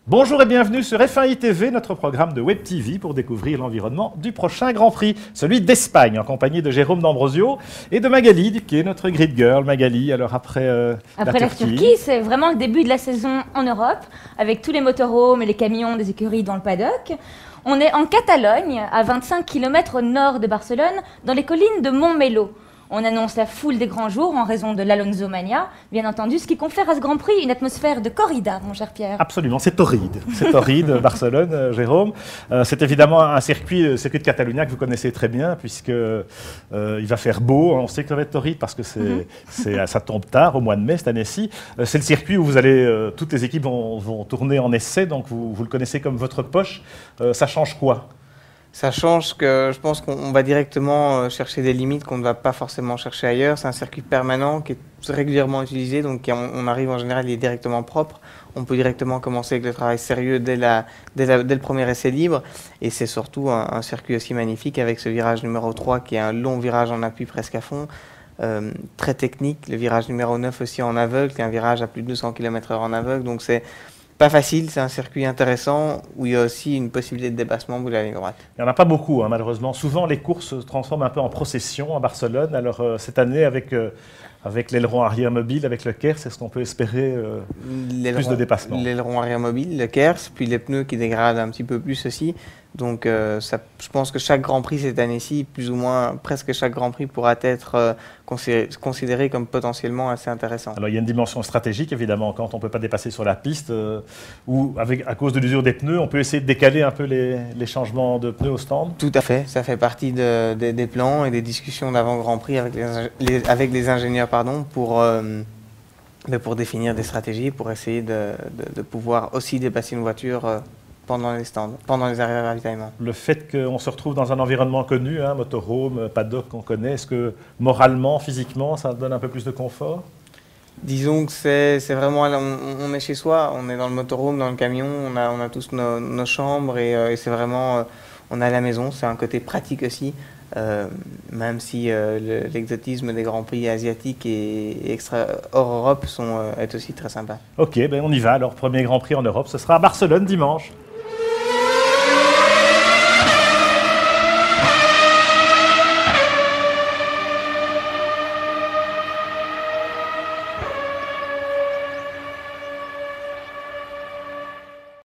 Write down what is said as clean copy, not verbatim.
Bonjour et bienvenue sur F1 ITV, notre programme de Web TV pour découvrir l'environnement du prochain Grand Prix, celui d'Espagne, en compagnie de Jérôme D'Ambrosio et de Magali, qui est notre grid girl. Magali, alors après la Turquie, c'est vraiment le début de la saison en Europe, avec tous les motorhomes et les camions des écuries dans le paddock. On est en Catalogne, à 25 km au nord de Barcelone, dans les collines de Montmelo. On annonce la foule des grands jours en raison de l'Alonso Mania, bien entendu, ce qui confère à ce Grand Prix une atmosphère de corrida, mon cher Pierre. Absolument, c'est torride. C'est torride, Barcelone, Jérôme. C'est évidemment un circuit de Catalunya que vous connaissez très bien, puisque il va faire beau. On sait que ça va être torride parce que ça tombe tard, au mois de mai cette année-ci. C'est le circuit où vous allez, toutes les équipes vont tourner en essai, donc vous le connaissez comme votre poche. Ça change quoi ? Ça change que je pense qu'on va directement chercher des limites qu'on ne va pas forcément chercher ailleurs. C'est un circuit permanent qui est régulièrement utilisé, donc on arrive en général, il est directement propre. On peut directement commencer avec le travail sérieux dès le premier essai libre. Et c'est surtout un circuit aussi magnifique avec ce virage numéro 3 qui est un long virage en appui presque à fond. Très technique. Le virage numéro 9 aussi en aveugle, qui est un virage à plus de 200 km/h en aveugle. Donc c'est pas facile, c'est un circuit intéressant où il y a aussi une possibilité de dépassement bout de la ligne droite. Il n'y en a pas beaucoup, hein, malheureusement. Souvent, les courses se transforment un peu en procession à Barcelone. Alors, cette année, avec l'aileron arrière mobile, avec le KERS, est-ce qu'on peut espérer plus de dépassement ? L'aileron arrière mobile, le KERS, puis les pneus qui dégradent un petit peu plus aussi. Donc, je pense que chaque Grand Prix cette année-ci, plus ou moins presque chaque Grand Prix pourra être considéré comme potentiellement assez intéressant. Alors, il y a une dimension stratégique, évidemment, quand on ne peut pas dépasser sur la piste, ou à cause de l'usure des pneus, on peut essayer de décaler un peu les changements de pneus au stand. Tout à fait, ça fait partie des plans et des discussions d'avant Grand Prix avec les ingénieurs pour définir des stratégies, pour essayer de pouvoir aussi dépasser une voiture pendant les stands, pendant les arrêts de ravitaillement. Le fait qu'on se retrouve dans un environnement connu, hein, motorhome, paddock qu'on connaît, est-ce que moralement, physiquement, ça donne un peu plus de confort ? Disons que c'est vraiment, on est chez soi, on est dans le motorhome, dans le camion, on a tous nos chambres et c'est vraiment, on est à la maison, c'est un côté pratique aussi, même si l'exotisme des Grands Prix asiatiques et hors Europe est aussi très sympa. Ok, ben on y va. Alors, premier Grand Prix en Europe, ce sera à Barcelone dimanche.